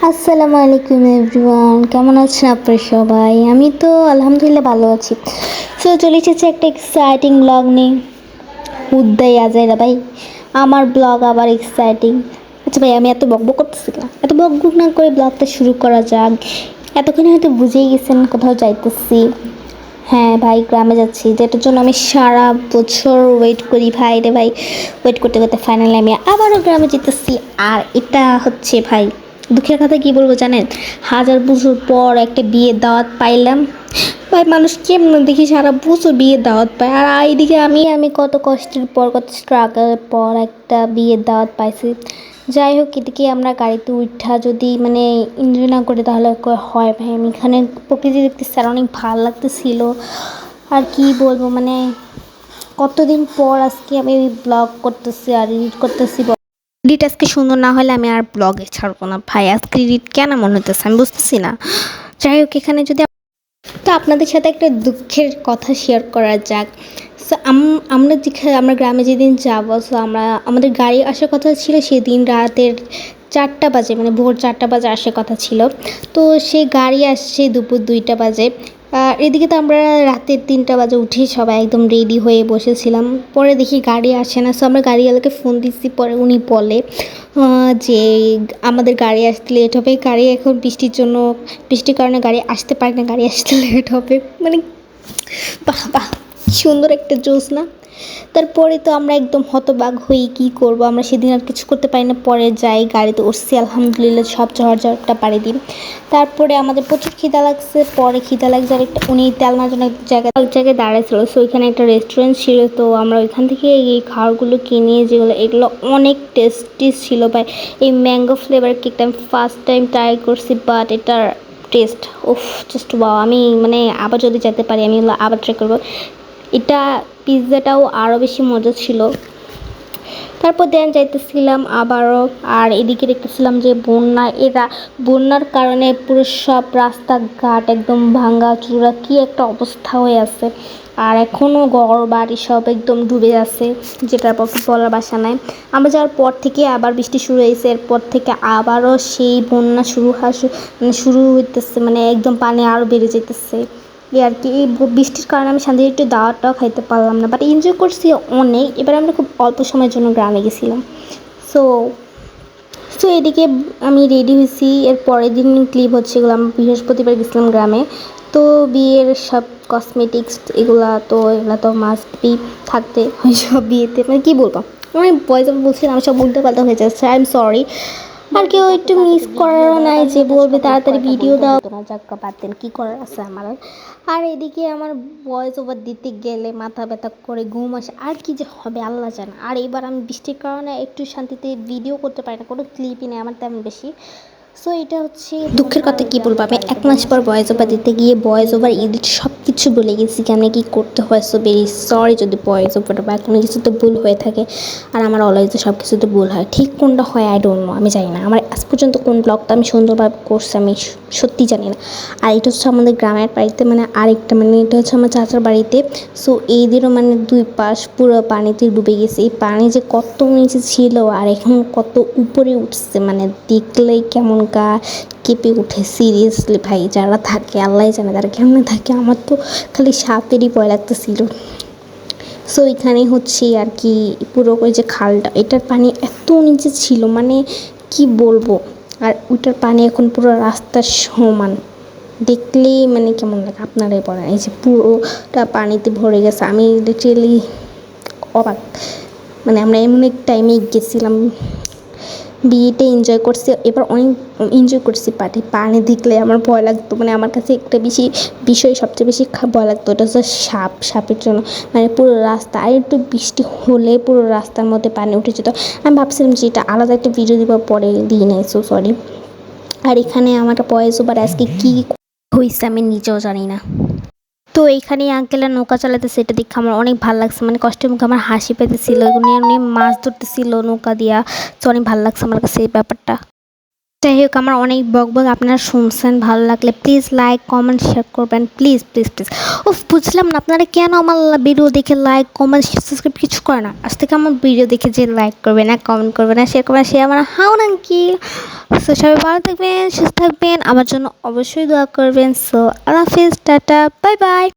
আসসালামু আলাইকুম এভরিওয়ান, কেমন আছেন আপনারা সবাই? আমি তো আলহামদুলিল্লাহ ভালো আছি। সো চলে এসেছে একটা এক্সাইটিং ব্লগ নিয়ে। উদ্দাই আজাইরা ভাই, আমার ব্লগ আবার এক্সাইটিং। আচ্ছা ভাই, আমি এত বকবক করতেছি না, এত বকবক না করে ব্লগটা শুরু করা যাক। এতক্ষণে হয়তো বুঝেই গেছেন কোথাও যাইতেছি। হ্যাঁ ভাই, গ্রামে যাচ্ছি, যেটার জন্য আমি সারা বছর ওয়েট করি ভাই রে ভাই। ওয়েট করতে করতে ফাইনালি আমি আবারও গ্রামে যেতেছি। আর এটা হচ্ছে ভাই, দুঃখের কথা কি বলবো জানেন, হাজার বছর পর একটা বিয়ের দাওয়াত পাইলাম। ভাই মানুষ কেমন দেখি সারা বছর বিয়ের দাওয়াত পায়, আর এইদিকে আমি কত কষ্টের পর কত স্ট্রাগলের পর একটা বিয়ের দাওয়াত পাইছি। যাই হোক, এদিকে আমরা গাড়িতে উঠা যদি মানে এনজয় না করি তাহলে হয় ভাই। আমি এখানে প্রকৃতি দেখতেছি আর অনেক ভালো লাগতেছিল। আর কি বলবো মানে, কতদিন পর আজকে আমি ব্লগ করতেছি আর এডিট করতেছি। এডিট আজকে সুন্দর না হলে আমি আর ব্লগে ছাড়বো না ভাই। আজকে এডিট কেন মনে হতেছে আমি বুঝতেছি না। যাই হোক, এখানে যদি তো আপনাদের সাথে একটা দুঃখের কথা শেয়ার করা যাক। সো আমরা যেখানে আমরা গ্রামে যেদিন যাবো, সো আমাদের গাড়ি আসার কথা ছিল সেদিন রাতের 4টা বাজে, মানে ভোর 4টা বাজে আসার কথা ছিল। তো সেই গাড়ি আসছে দুপুর 2টা বাজে। আর এদিকে তো আমরা রাতের 3টা বাজে উঠে সবাই একদম রেডি হয়ে বসেছিলাম। পরে দেখি গাড়ি আসে না। সো আমরা গাড়িওয়ালাকে ফোন দিচ্ছি, পরে উনি বলে যে আমাদের গাড়ি আসতে লেট হবে। গাড়ি এখন বৃষ্টির কারণে গাড়ি আসতে পারে না, গাড়ি আসতে লেট হবে। মানে বাহ বাহ, সুন্দর একটা জোশ না? তারপরে তো আমরা একদম হতবাক হই, কী করব। আমরা সেদিন আর কিছু করতে পারি না। পরে যাই, গাড়িতে উঠছি আলহামদুলিল্লাহ, সব ঝড়টা পাড়ি দিই। তারপরে আমাদের প্রচুর খিদা লাগছে। পরে খিদা লাগছে আর একটা উনি তেলনার জন্য এক জায়গায় দাঁড়াইছিল। সো ওইখানে একটা রেস্টুরেন্ট ছিল। তো আমরা ওইখান থেকে এই খাবারগুলো কিনে, যেগুলো এগুলো অনেক টেস্টি ছিল ভাই। এই ম্যাঙ্গো ফ্লেভার কেকটা আমি ফার্স্ট টাইম ট্রাই করছি, বাট এটার টেস্ট উফ, জাস্ট ওয়াও। আমি মানে আবার যদি যেতে পারি আমি আবার ট্রাই করবো এটা। পিৎজাটাও আরও বেশি মজা ছিল। তারপর দেন যাইতেছিলাম আবারও। আর এদিকে দেখতেছিলাম যে বন্যার কারণে পুরো সব রাস্তাঘাট একদম ভাঙ্গা চূড়া, কি একটা অবস্থা হয়ে আছে। আর এখনও ঘর বাড়ি সব একদম ডুবে আছে, যেটার পর বলার বাসা নাই। আমরা যাওয়ার পর থেকে আবার বৃষ্টি শুরু হয়েছে, এরপর থেকে আবারও সেই বন্যা শুরু হইতেছে, মানে একদম পানি আরও বেড়ে যেতেছে। এই আর কি, এই বৃষ্টির কারণে আমি শান্তিতে একটু দাওয়াটাও খাইতে পারলাম না, বাট এনজয় করছি অনেক। এবার আমরা খুব অল্প সময়ের জন্য গ্রামে গেছিলাম। সো সো এদিকে আমি রেডি হয়েছি। এর পরের দিন ক্লিপ হচ্ছে এগুলো, আমি বৃহস্পতিবার গেছিলাম গ্রামে। তো বিয়ের সব কসমেটিক্স এগুলো তো মাস্ট বি থাকতে হয় সব বিয়েতে। মানে কী বলবো, আমি ভয়েস বলছিলাম, আমি সব উল্টোপাল্টা হয়ে যাচ্ছে, আই এম সরি। আর কেউ একটু মিস করারও নাই যে বলবে তাড়াতাড়ি ভিডিও দাও না, যাক্কা পারতেন, কী করার আছে আমার। আর এদিকে আমার ভয়েস ওভার দিতে গেলে মাথা ব্যথা করে ঘুম আসে, আর কি যে হবে আল্লাহ জানে। আর এবার আমি বৃষ্টির কারণে একটু শান্তিতে ভিডিও করতে পারি না, কোনো ক্লিপই নেই আমার তেমন বেশি। সো এটা হচ্ছে দুঃখের কথা, কি বলবো। আমি 1 মাস পর ভয়েস ওভার দিতে গিয়ে ভয়েস ওভার এডিট সব কিছু বলে গেছি, কেন কী করতে হয়। সো ভেরি সরি যদি ভয়েস ওভার বা কোনো কিছুতে ভুল হয়ে থাকে। আর আমার অলওয়েজ সব কিছুতে ভুল হয়, ঠিক কোনটা হয় আই ডোন্ট নো, আমি জানি না। আমার আজ পর্যন্ত কোন ব্লগটা আমি সুন্দরভাবে করছি আমি সত্যি জানি না। আর এটা হচ্ছে আমাদের গ্রামের বাড়িতে, মানে আরেকটা মানে এটা হচ্ছে আমার চাচার বাড়িতে। সো এই দিনও মানে 2 পাশ পুরো পানিতে ডুবে গেছে। এই পানি যে কত নিচে ছিল আর এখন কত উপরে উঠছে, মানে দেখলেই কেমন গা কেঁপে উঠে। সিরিয়াসলি ভাই, যারা থাকে আল্লাহ জানে তারা কেমন থাকে। আমার তো খালি সাপেরই ভয় লাগতেছিল। সো এখানে হচ্ছে আর কি পুরো ওই যে খালটা, এটার পানি এত নিচে ছিল মানে কি বলবো। আর ওইটার পানি এখন পুরো রাস্তার সমান, দেখলেই মানে কেমন লাগে আপনারাই বলেন। এই যে পুরোটা পানিতে ভরে গেছে, আমি লিটারেলি অবাক। মানে আমরা এমন এক টাইমে গেছিলাম, বিয়েতে এনজয় করছি, এবার অনেক এনজয় করছি। পানি দেখলে আমার ভয় লাগতো, মানে আমার কাছে একটা বিষয় সবচেয়ে বেশি ভয় লাগতো, ওটা হচ্ছে সাপের জন্য। মানে পুরো রাস্তা, আর একটু বৃষ্টি হলে পুরো রাস্তার মধ্যে পানি উঠে যেত। আমি ভাবছিলাম যে এটা আলাদা একটা ভিডিও দেওয়ার পরে দিই নাই, সো সরি। আর এখানে আমার ভয়েস ওভার আজকে কী হয়েছে আমি নিজেও জানি না। তো এইখানে আঙ্কেলরা নৌকা চালাতেছে, এটা দেখে আমার অনেক ভালো লাগছে, মানে কষ্টের মুখে আমার হাসি পেতেছিল। উনি মাছ ধরতেছিল নৌকা দিয়া। তো অনেক ভালো লাগছে আমার কাছে এই ব্যাপারটা। যাই হোক, আমার অনেক বকবক আপনারা শুনছেন, ভালো লাগলে প্লিজ লাইক কমেন্ট শেয়ার করবেন, প্লিজ প্লিজ প্লিজ। ও বুঝলাম না আপনারা কেন আমার ভিডিও দেখে লাইক কমেন্ট সাবস্ক্রাইব কিছু করে না। আজ থেকে আমার ভিডিও দেখে যে লাইক করবে না, কমেন্ট করবে না, শেয়ার করবে না, সে আমার হাও নাকি। সো সবাই ভালো থাকবেন, সুস্থ থাকবেন, আমার জন্য অবশ্যই দোয়া করবেন। সো আল্লাহ হাফিজ, টাটা, বাই বাই।